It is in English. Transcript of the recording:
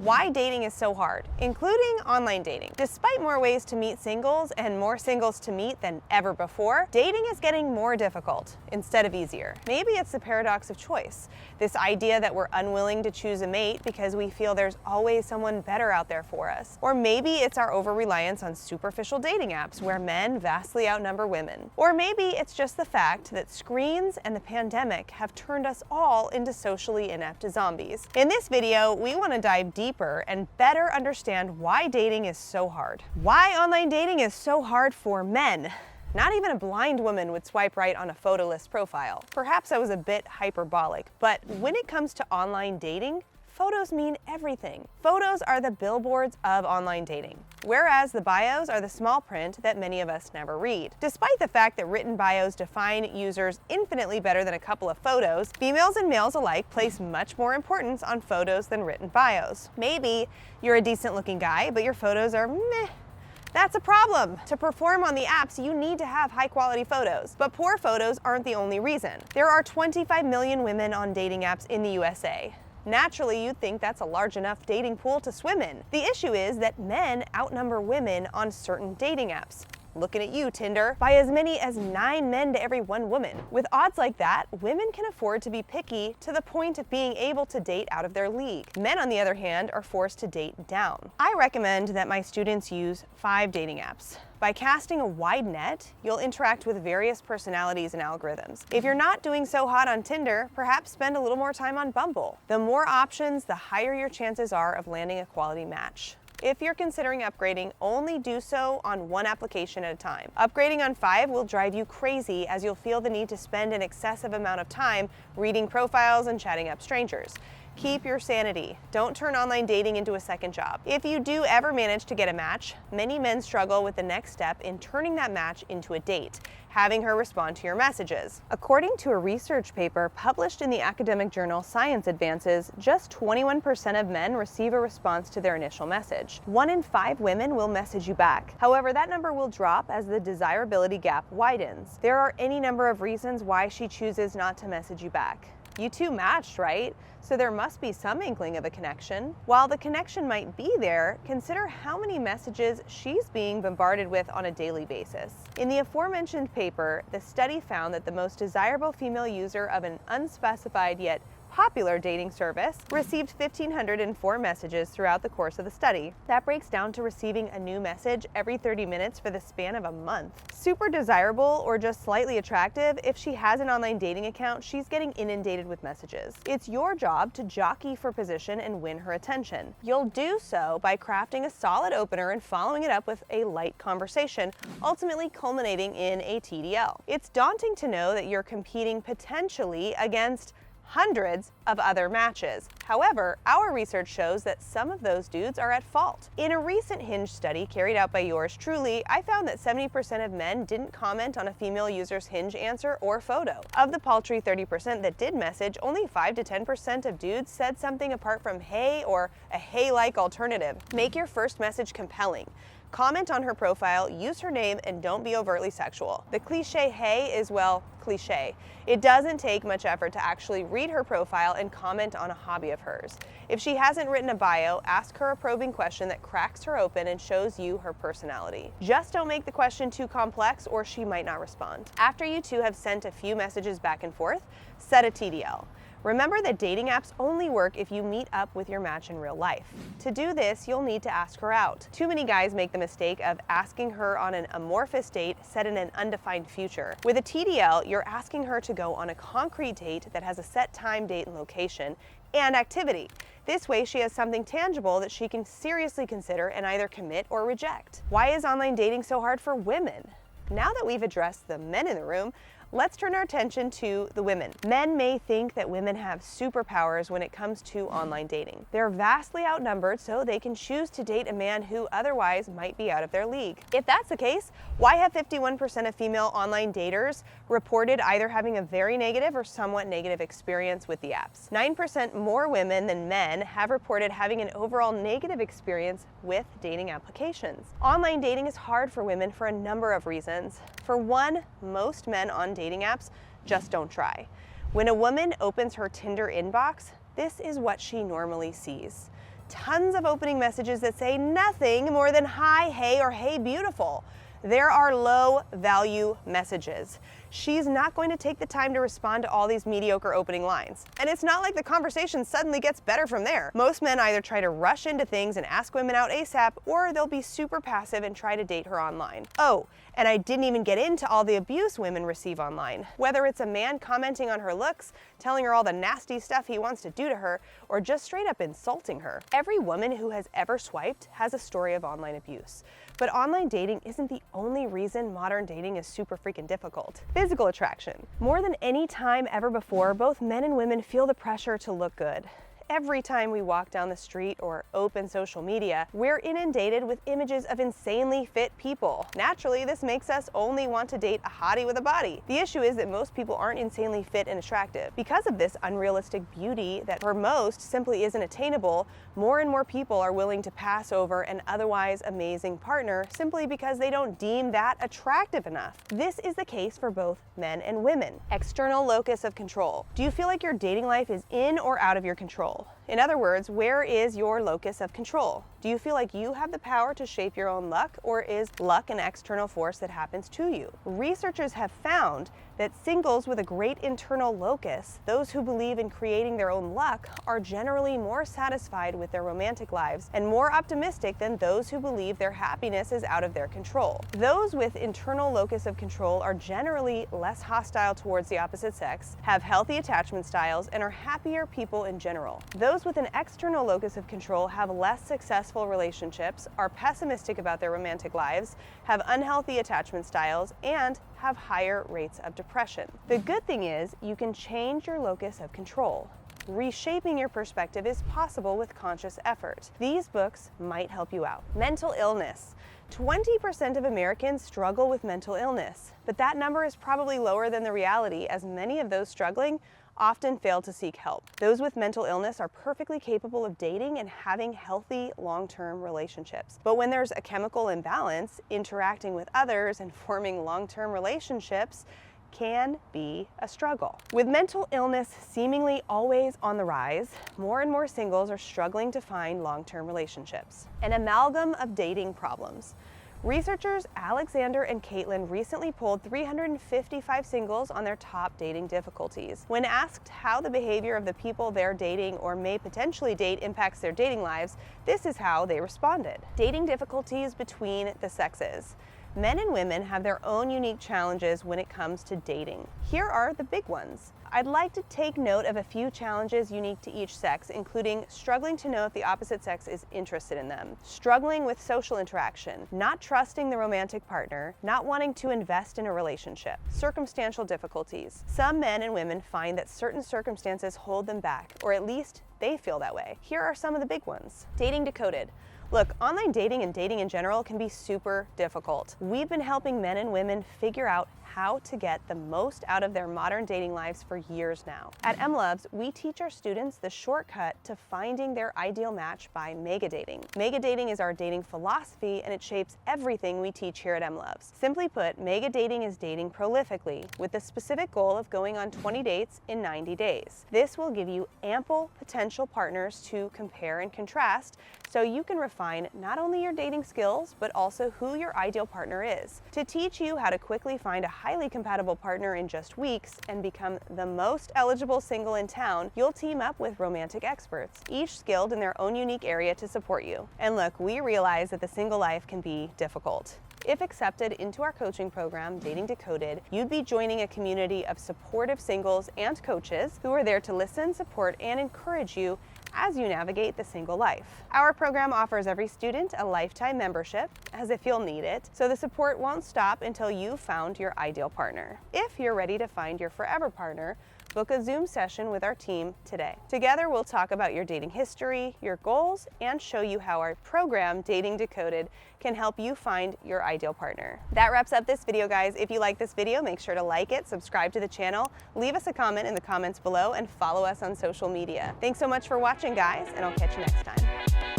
Why dating is so hard, including online dating. Despite more ways to meet singles and more singles to meet than ever before, dating is getting more difficult instead of easier. Maybe it's the paradox of choice. This idea that we're unwilling to choose a mate because we feel there's always someone better out there for us. Or maybe it's our over-reliance on superficial dating apps where men vastly outnumber women. Or maybe it's just the fact that screens and the pandemic have turned us all into socially inept zombies. In this video, we want to dive deeper and better understand why dating is so hard. Why online dating is so hard for men. Not even a blind woman would swipe right on a photoless profile. Perhaps I was a bit hyperbolic, but when it comes to online dating, photos mean everything. Photos are the billboards of online dating, whereas the bios are the small print that many of us never read. Despite the fact that written bios define users infinitely better than a couple of photos, females and males alike place much more importance on photos than written bios. Maybe you're a decent-looking guy, but your photos are meh. That's a problem. To perform on the apps, you need to have high-quality photos. But poor photos aren't the only reason. There are 25 million women on dating apps in the USA. Naturally, you'd think that's a large enough dating pool to swim in. The issue is that men outnumber women on certain dating apps. Looking at you, Tinder, by as many as 9 men to every 1 woman. With odds like that, women can afford to be picky to the point of being able to date out of their league. Men, on the other hand, are forced to date down. I recommend that my students use 5 dating apps. By casting a wide net, you'll interact with various personalities and algorithms. If you're not doing so hot on Tinder, perhaps spend a little more time on Bumble. The more options, the higher your chances are of landing a quality match. If you're considering upgrading, only do so on 1 application at a time. Upgrading on 5 will drive you crazy as you'll feel the need to spend an excessive amount of time reading profiles and chatting up strangers. Keep your sanity. Don't turn online dating into a second job. If you do ever manage to get a match, many men struggle with the next step in turning that match into a date, having her respond to your messages. According to a research paper published in the academic journal Science Advances, just 21% of men receive a response to their initial message. 1 in 5 women will message you back. However, that number will drop as the desirability gap widens. There are any number of reasons why she chooses not to message you back. You two matched, right? So there must be some inkling of a connection. While the connection might be there, consider how many messages she's being bombarded with on a daily basis. In the aforementioned paper, the study found that the most desirable female user of an unspecified yet popular dating service received 1,504 messages throughout the course of the study. That breaks down to receiving a new message every 30 minutes for the span of a month. Super desirable or just slightly attractive, if she has an online dating account, she's getting inundated with messages. It's your job to jockey for position and win her attention. You'll do so by crafting a solid opener and following it up with a light conversation, ultimately culminating in a TDL. It's daunting to know that you're competing potentially against hundreds of other matches. However, our research shows that some of those dudes are at fault. In a recent Hinge study carried out by yours truly, I found that 70% of men didn't comment on a female user's Hinge answer or photo. Of the paltry 30% that did message, only 5 to 10% of dudes said something apart from hey or a hey-like alternative. Make your first message compelling. Comment on her profile, use her name, and don't be overtly sexual. The cliche hey is, well, cliche. It doesn't take much effort to actually read her profile and comment on a hobby of hers. If she hasn't written a bio, ask her a probing question that cracks her open and shows you her personality. Just don't make the question too complex or she might not respond. After you two have sent a few messages back and forth, set a TDL. Remember that dating apps only work if you meet up with your match in real life. To do this, you'll need to ask her out. Too many guys make the mistake of asking her on an amorphous date set in an undefined future. With a TDL, you're asking her to go on a concrete date that has a set time, date, and location, and activity. This way, she has something tangible that she can seriously consider and either commit or reject. Why is online dating so hard for women? Now that we've addressed the men in the room, let's turn our attention to the women. Men may think that women have superpowers when it comes to online dating. They're vastly outnumbered, so they can choose to date a man who otherwise might be out of their league. If that's the case, why have 51% of female online daters reported either having a very negative or somewhat negative experience with the apps? 9% more women than men have reported having an overall negative experience with dating applications. Online dating is hard for women for a number of reasons. For one, most men on dating apps just don't try. When a woman opens her Tinder inbox, this is what she normally sees. tons of opening messages that say nothing more than hi, hey, or hey, beautiful. There are low value messages. She's not going to take the time to respond to all these mediocre opening lines. And it's not like the conversation suddenly gets better from there. Most men either try to rush into things and ask women out ASAP, or they'll be super passive and try to date her online. Oh, and I didn't even get into all the abuse women receive online. Whether it's a man commenting on her looks, telling her all the nasty stuff he wants to do to her, or just straight up insulting her. Every woman who has ever swiped has a story of online abuse. But online dating isn't the only reason modern dating is super freaking difficult. Physical attraction. More than any time ever before, both men and women feel the pressure to look good. Every time we walk down the street or open social media, we're inundated with images of insanely fit people. Naturally, this makes us only want to date a hottie with a body. The issue is that most people aren't insanely fit and attractive. Because of this unrealistic beauty that for most simply isn't attainable, more and more people are willing to pass over an otherwise amazing partner simply because they don't deem that attractive enough. This is the case for both men and women. External locus of control. Do you feel like your dating life is in or out of your control? In other words, where is your locus of control? Do you feel like you have the power to shape your own luck, or is luck an external force that happens to you? Researchers have found that singles with a great internal locus, those who believe in creating their own luck, are generally more satisfied with their romantic lives and more optimistic than those who believe their happiness is out of their control. Those with internal locus of control are generally less hostile towards the opposite sex, have healthy attachment styles, and are happier people in general. Those with an external locus of control have less successful relationships, are pessimistic about their romantic lives, have unhealthy attachment styles, and have higher rates of depression. The good thing is you can change your locus of control. Reshaping your perspective is possible with conscious effort. These books might help you out. Mental illness. 20% of Americans struggle with mental illness, but that number is probably lower than the reality, as many of those struggling often fail to seek help. Those with mental illness are perfectly capable of dating and having healthy long-term relationships. But when there's a chemical imbalance, interacting with others and forming long-term relationships can be a struggle. With mental illness seemingly always on the rise, more and more singles are struggling to find long-term relationships. An amalgam of dating problems. Researchers Alexander and Caitlin recently polled 355 singles on their top dating difficulties. When asked how the behavior of the people they're dating or may potentially date impacts their dating lives, this is how they responded. Dating difficulties between the sexes. Men and women have their own unique challenges when it comes to dating. Here are the big ones. I'd like to take note of a few challenges unique to each sex, including struggling to know if the opposite sex is interested in them, struggling with social interaction, not trusting the romantic partner, not wanting to invest in a relationship, circumstantial difficulties. Some men and women find that certain circumstances hold them back, or at least they feel that way. Here are some of the big ones. Dating Decoded. Look, online dating and dating in general can be super difficult. We've been helping men and women figure out how to get the most out of their modern dating lives for years now. At MLovz, we teach our students the shortcut to finding their ideal match by mega dating. Mega dating is our dating philosophy, and it shapes everything we teach here at MLovz. Simply put, mega dating is dating prolifically with the specific goal of going on 20 dates in 90 days. This will give you ample potential partners to compare and contrast, so you can refine not only your dating skills, but also who your ideal partner is. To teach you how to quickly find a highly compatible partner in just weeks and become the most eligible single in town, you'll team up with romantic experts, each skilled in their own unique area to support you. And look, we realize that the single life can be difficult. If accepted into our coaching program, Dating Decoded, you'd be joining a community of supportive singles and coaches who are there to listen, support, and encourage you as you navigate the single life. Our program offers every student a lifetime membership, as if you'll need it, so the support won't stop until you've found your ideal partner. If you're ready to find your forever partner, book a Zoom session with our team today. Together, we'll talk about your dating history, your goals, and show you how our program, Dating Decoded, can help you find your ideal partner. That wraps up this video, guys. If you like this video, make sure to like it, subscribe to the channel, leave us a comment in the comments below, and follow us on social media. Thanks so much for watching, guys, and I'll catch you next time.